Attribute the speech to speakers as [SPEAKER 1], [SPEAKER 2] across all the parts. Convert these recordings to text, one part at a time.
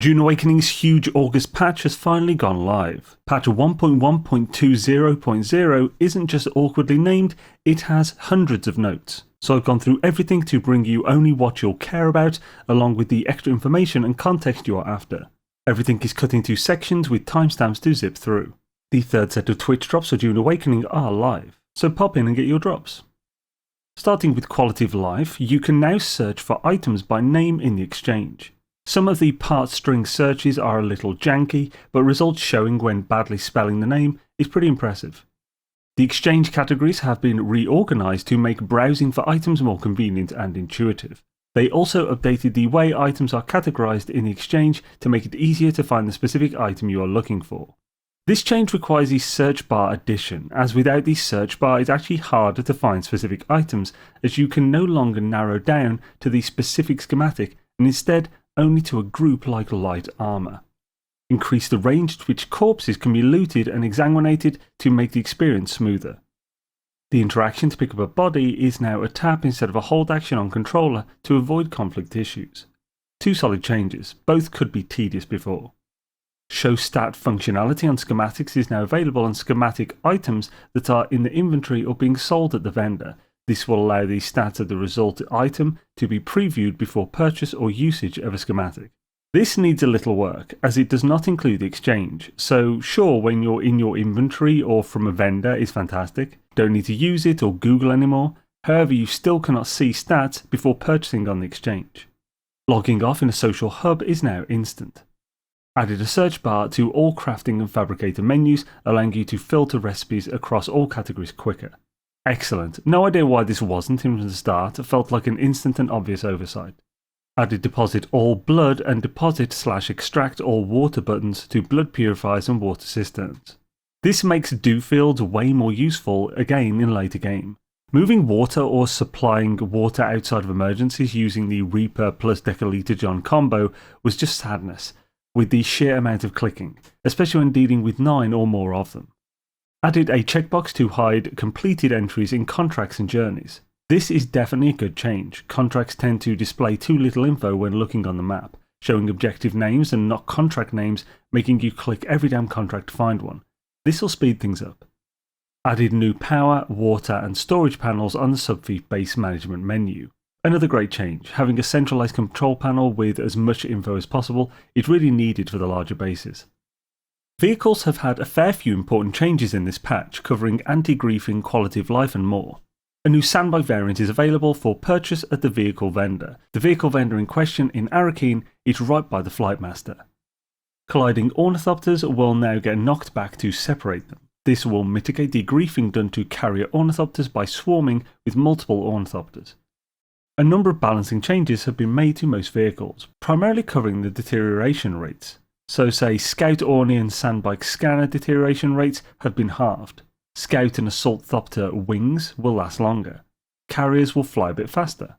[SPEAKER 1] Dune Awakening's huge August patch has finally gone live. Patch 1.1.20.0 isn't just awkwardly named, it has hundreds of notes. So I've gone through everything to bring you only what you'll care about, along with the extra information and context you are after. Everything is cut into sections with timestamps to zip through. The third set of Twitch drops for Dune Awakening are live, so pop in and get your drops. Starting with quality of life, you can now search for items by name in the exchange. Some of the part string searches are a little janky, but results showing when badly spelling the name is pretty impressive. The exchange categories have been reorganized to make browsing for items more convenient and intuitive. They also updated the way items are categorized in the exchange to make it easier to find the specific item you are looking for. This change requires the search bar addition, as without the search bar it's actually harder to find specific items, as you can no longer narrow down to the specific schematic and instead only to a group like light armor. Increase the range to which corpses can be looted and exsanguinated to make the experience smoother. The interaction to pick up a body is now a tap instead of a hold action on controller to avoid conflict issues. Two solid changes, both could be tedious before. Show stat functionality on schematics is now available on schematic items that are in the inventory or being sold at the vendor. This will allow the stats of the result item to be previewed before purchase or usage of a schematic. This needs a little work, as it does not include the exchange, so sure, when you're in your inventory or from a vendor is fantastic, don't need to use it or Google anymore, however you still cannot see stats before purchasing on the exchange. Logging off in a social hub is now instant. Added a search bar to all crafting and fabricator menus, allowing you to filter recipes across all categories quicker. Excellent, no idea why this wasn't from the start, it felt like an instant and obvious oversight. Added deposit all blood and deposit/extract all water buttons to blood purifiers and water cisterns. This makes dew fields way more useful again in later game. Moving water or supplying water outside of emergencies using the Reaper plus Decaliter John combo was just sadness, with the sheer amount of clicking, especially when dealing with 9 or more of them. Added a checkbox to hide completed entries in contracts and journeys. This is definitely a good change. Contracts tend to display too little info when looking on the map, showing objective names and not contract names, making you click every damn contract to find one. This will speed things up. Added new power, water and storage panels on the subfleet base management menu. Another great change, having a centralized control panel with as much info as possible is really needed for the larger bases. Vehicles have had a fair few important changes in this patch, covering anti-griefing, quality of life and more. A new sandbag variant is available for purchase at the vehicle vendor. The vehicle vendor in question in Arakeen is right by the flight master. Colliding ornithopters will now get knocked back to separate them. This will mitigate the griefing done to carrier ornithopters by swarming with multiple ornithopters. A number of balancing changes have been made to most vehicles, primarily covering the deterioration rates. So say Scout Orni and Sandbike Scanner deterioration rates have been halved. Scout and Assault Thopter wings will last longer. Carriers will fly a bit faster.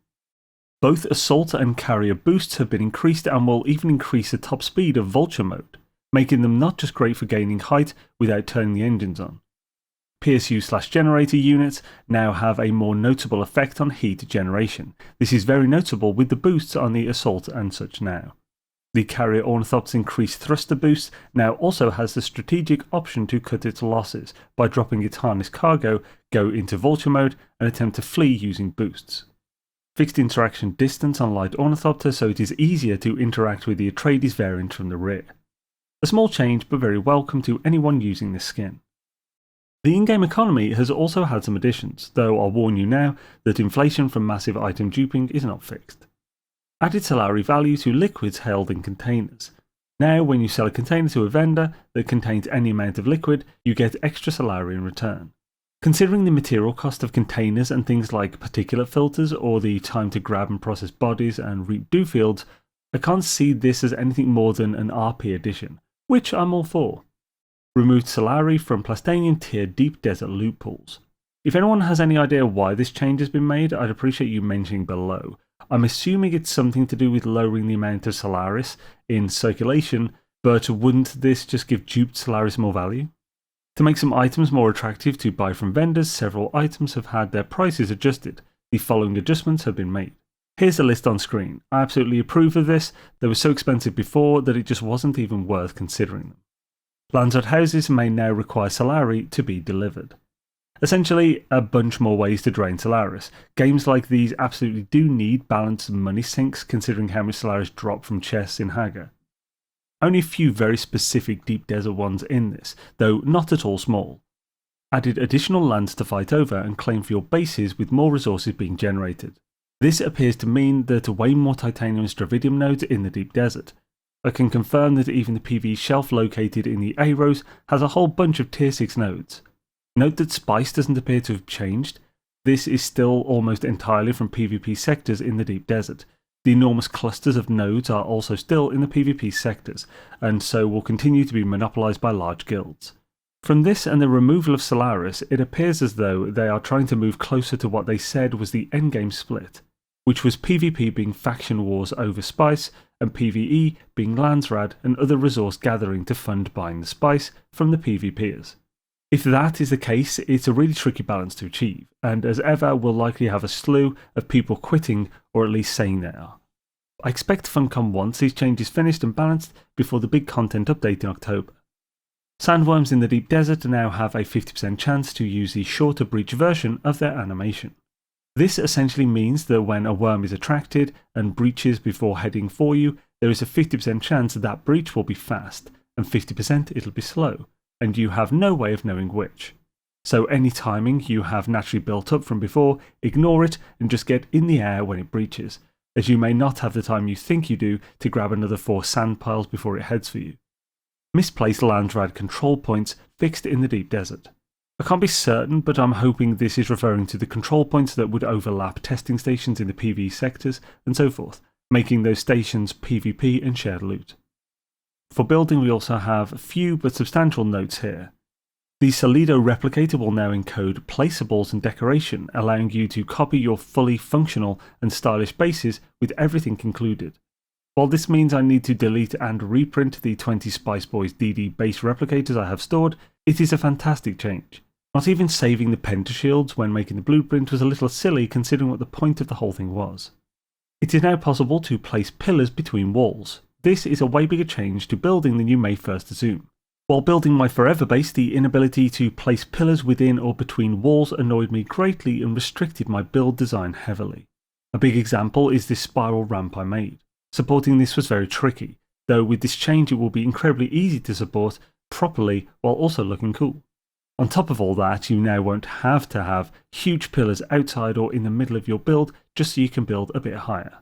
[SPEAKER 1] Both Assault and Carrier boosts have been increased and will even increase the top speed of Vulture mode, making them not just great for gaining height without turning the engines on. PSU/generator units now have a more notable effect on heat generation. This is very notable with the boosts on the Assault and such now. The Carrier Ornithopter's increased thruster boost now also has the strategic option to cut its losses by dropping its harness cargo, go into Vulture mode and attempt to flee using boosts. Fixed interaction distance on Light Ornithopter so it is easier to interact with the Atreides variant from the rear. A small change but very welcome to anyone using this skin. The in-game economy has also had some additions, though I'll warn you now that inflation from massive item duping is not fixed. Added salary value to liquids held in containers. Now when you sell a container to a vendor that contains any amount of liquid, you get extra salary in return. Considering the material cost of containers and things like particulate filters or the time to grab and process bodies and reap dew fields, I can't see this as anything more than an RP addition, which I'm all for. Removed salary from Plastanian tier deep desert loot pools. If anyone has any idea why this change has been made, I'd appreciate you mentioning below. I'm assuming it's something to do with lowering the amount of Solaris in circulation, but wouldn't this just give duped Solaris more value? To make some items more attractive to buy from vendors, several items have had their prices adjusted. The following adjustments have been made. Here's the list on screen. I absolutely approve of this. They were so expensive before that it just wasn't even worth considering them. Landsraad houses may now require Solari to be delivered. Essentially, a bunch more ways to drain Solaris. Games like these absolutely do need balanced money sinks considering how much Solaris dropped from chests in Haga. Only a few very specific deep desert ones in this, though not at all small. Added additional lands to fight over and claim for your bases with more resources being generated. This appears to mean that way more titanium and stravidium nodes in the deep desert. I can confirm that even the PvE shelf located in the A-rows has a whole bunch of tier 6 nodes. Note that spice doesn't appear to have changed. This is still almost entirely from PvP sectors in the deep desert. The enormous clusters of nodes are also still in the PvP sectors, and so will continue to be monopolised by large guilds. From this and the removal of Solaris, it appears as though they are trying to move closer to what they said was the endgame split, which was PvP being faction wars over spice, and PvE being Landsraad and other resource gathering to fund buying the spice from the PvPers. If that is the case, it's a really tricky balance to achieve, and as ever we'll likely have a slew of people quitting or at least saying they are. I expect Funcom wants these changes finished and balanced before the big content update in October. Sandworms in the deep desert now have a 50% chance to use the shorter breach version of their animation. This essentially means that when a worm is attracted and breaches before heading for you, there is a 50% chance that breach will be fast, and 50% it'll be slow, and you have no way of knowing which. So any timing you have naturally built up from before, ignore it and just get in the air when it breaches, as you may not have the time you think you do to grab another 4 sand piles before it heads for you. Misplaced Landsraad control points fixed in the deep desert. I can't be certain, but I'm hoping this is referring to the control points that would overlap testing stations in the PvE sectors and so forth, making those stations PvP and shared loot. For building we also have few but substantial notes here. The Solido replicator will now encode placeables and decoration, allowing you to copy your fully functional and stylish bases with everything included. While this means I need to delete and reprint the 20 Spice Boys DD base replicators I have stored, it is a fantastic change. Not even saving the pentashields when making the blueprint was a little silly considering what the point of the whole thing was. It is now possible to place pillars between walls. This is a way bigger change to building than you may first assume. While building my forever base, the inability to place pillars within or between walls annoyed me greatly and restricted my build design heavily. A big example is this spiral ramp I made. Supporting this was very tricky, though with this change it will be incredibly easy to support properly while also looking cool. On top of all that, you now won't have to have huge pillars outside or in the middle of your build just so you can build a bit higher.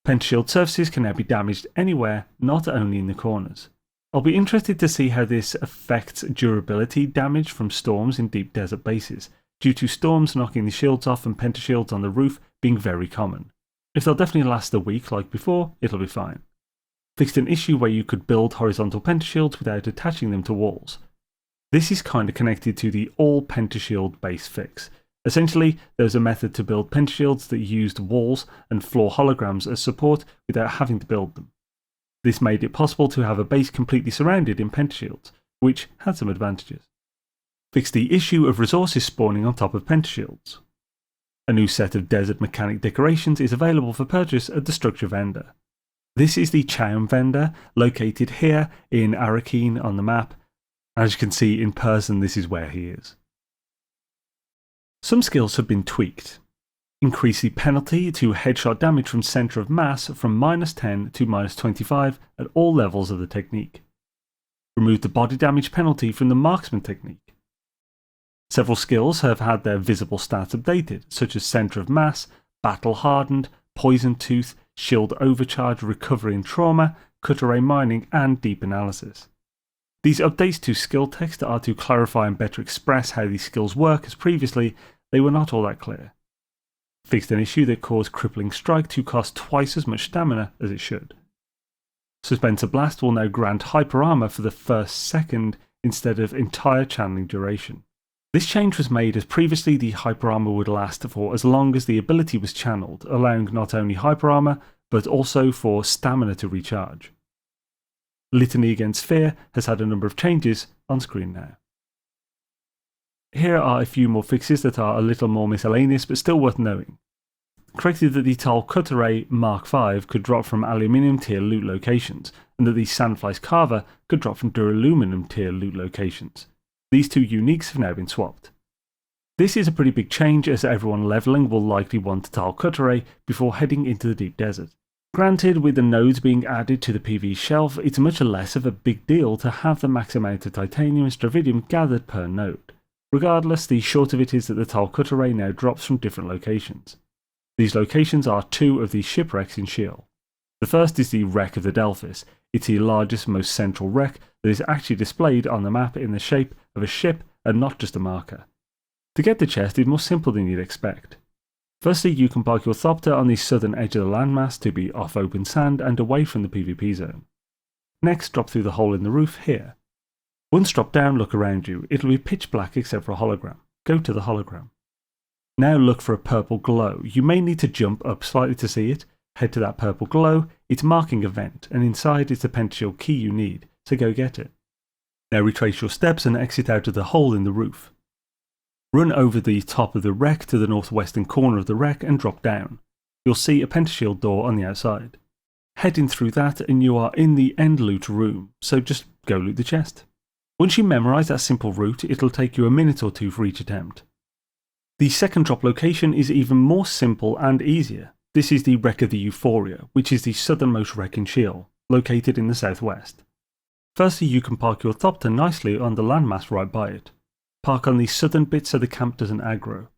[SPEAKER 1] Pentashield surfaces can now be damaged anywhere, not only in the corners. I'll be interested to see how this affects durability damage from storms in deep desert bases, due to storms knocking the shields off and pentashields on the roof being very common. If they'll definitely last a week like before, it'll be fine. Fixed an issue where you could build horizontal pentashields without attaching them to walls. This is kind of connected to the all pentashield base fix. Essentially, there was a method to build pentashields that used walls and floor holograms as support without having to build them. This made it possible to have a base completely surrounded in pentashields, which had some advantages. Fixed the issue of resources spawning on top of pentashields. A new set of desert mechanic decorations is available for purchase at the structure vendor. This is the Chaum vendor, located here in Arakeen on the map. As you can see in person, this is where he is. Some skills have been tweaked. Increase the penalty to headshot damage from centre of mass from -10 to -25 at all levels of the technique. Remove the body damage penalty from the marksman technique. Several skills have had their visible stats updated, such as centre of mass, battle hardened, poison tooth, shield overcharge, recovery and trauma, cutter ray mining and deep analysis. These updates to skill text are to clarify and better express how these skills work, as previously they were not all that clear. Fixed an issue that caused crippling strike to cost twice as much stamina as it should. Suspensor blast will now grant hyper armor for the first second instead of entire channeling duration. This change was made as previously the hyper armor would last for as long as the ability was channeled, allowing not only hyper armor but also for stamina to recharge. Litany Against Fear has had a number of changes on screen now. Here are a few more fixes that are a little more miscellaneous but still worth knowing. corrected that the Tarl Cutteray Mark V could drop from aluminium tier loot locations, and that the Sandflies Carver could drop from duraluminum tier loot locations. These two uniques have now been swapped. This is a pretty big change, as everyone levelling will likely want a Tarl Cutteray before heading into the deep desert. Granted, with the nodes being added to the PvE shelf, it's much less of a big deal to have the max amount of titanium and stravidium gathered per node. Regardless, the short of it is that the Tarl Cutteray now drops from different locations. These locations are two of the shipwrecks in Sheol. The first is the wreck of the Delphis. It's the largest, most central wreck that is actually displayed on the map in the shape of a ship and not just a marker. To get the chest is more simple than you'd expect. Firstly, you can park your Thopter on the southern edge of the landmass to be off open sand and away from the PvP zone. Next, drop through the hole in the roof here. Once drop down, look around you. It'll be pitch black except for a hologram. Go to the hologram. Now look for a purple glow. You may need to jump up slightly to see it. Head to that purple glow. It's marking a vent, and inside is the pentashield key you need, so go get it. Now retrace your steps and exit out of the hole in the roof. Run over the top of the wreck to the northwestern corner of the wreck and drop down. You'll see a pentashield door on the outside. Head in through that and you are in the end loot room, so just go loot the chest. Once you memorise that simple route, it'll take you a minute or two for each attempt. The second drop location is even more simple and easier. This is the wreck of the Euphoria, which is the southernmost wreck in Sheol, located in the southwest. Firstly, you can park your Thopter nicely on the landmass right by it. Park on the southern bit so the camp doesn't aggro.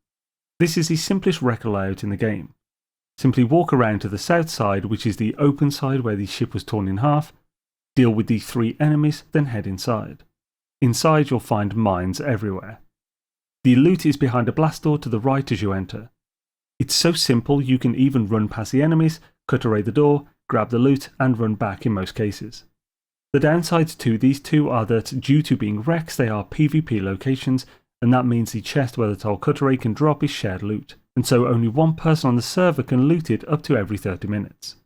[SPEAKER 1] This is the simplest wreck layout in the game. Simply walk around to the south side, which is the open side where the ship was torn in half, deal with the 3 enemies, then head inside. Inside you'll find mines everywhere. The loot is behind a blast door to the right as you enter. It's so simple you can even run past the enemies, cut away the door, grab the loot and run back in most cases. The downsides to these two are that due to being wrecks they are PvP locations, and that means the chest where the Tarl Cutteray can drop is shared loot, and so only one person on the server can loot it up to every 30 minutes.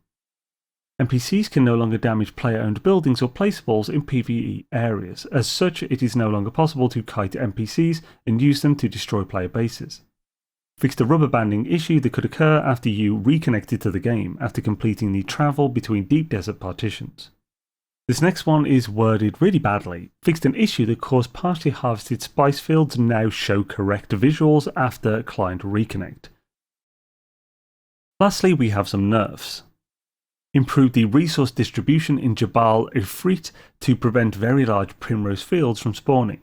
[SPEAKER 1] NPCs can no longer damage player-owned buildings or placeables in PvE areas. As such, it is no longer possible to kite NPCs and use them to destroy player bases. Fixed a rubber banding issue that could occur after you reconnected to the game after completing the travel between deep desert partitions. This next one is worded really badly. Fixed an issue that caused partially harvested spice fields now show correct visuals after client reconnect. Lastly, we have some nerfs. Improved the resource distribution in Jabal Ifrit to prevent very large primrose fields from spawning.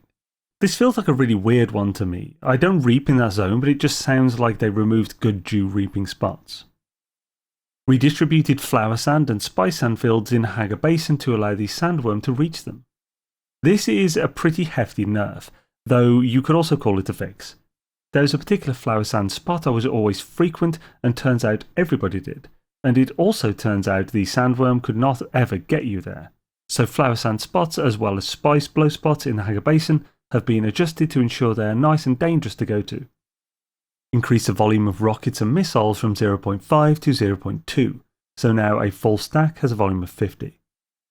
[SPEAKER 1] This feels like a really weird one to me. I don't reap in that zone, but it just sounds like they removed good dew reaping spots. Redistributed flower sand and spice sand fields in Haga Basin to allow the sandworm to reach them. This is a pretty hefty nerf, though you could also call it a fix. There's a particular flower sand spot I was always frequent and turns out everybody did, and it also turns out the sandworm could not ever get you there. So flower sand spots as well as spice blow spots in the Haga Basin have been adjusted to ensure they are nice and dangerous to go to. Increase the volume of rockets and missiles from 0.5 to 0.2, so now a full stack has a volume of 50.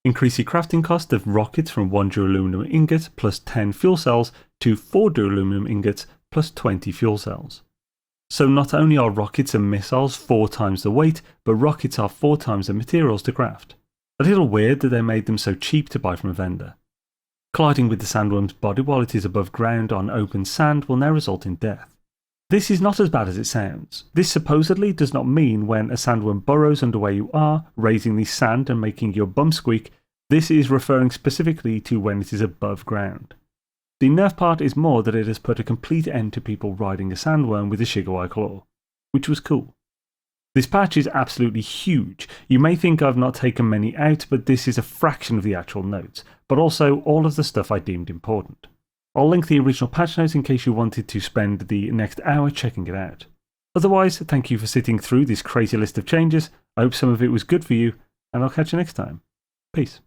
[SPEAKER 1] Increase the crafting cost of rockets from 1 duraluminum ingot plus 10 fuel cells to 4 duraluminum ingots plus 20 fuel cells. So not only are rockets and missiles 4 times the weight, but rockets are 4 times the materials to craft. A little weird that they made them so cheap to buy from a vendor. Colliding with the sandworm's body while it is above ground on open sand will now result in death. This is not as bad as it sounds. This supposedly does not mean when a sandworm burrows under where you are, raising the sand and making your bum squeak. This is referring specifically to when it is above ground. The nerf part is more that it has put a complete end to people riding a sandworm with a Shigawai claw, which was cool. This patch is absolutely huge. You may think I've not taken many out, but this is a fraction of the actual notes, but also all of the stuff I deemed important. I'll link the original patch notes in case you wanted to spend the next hour checking it out. Otherwise, thank you for sitting through this crazy list of changes. I hope some of it was good for you, and I'll catch you next time. Peace.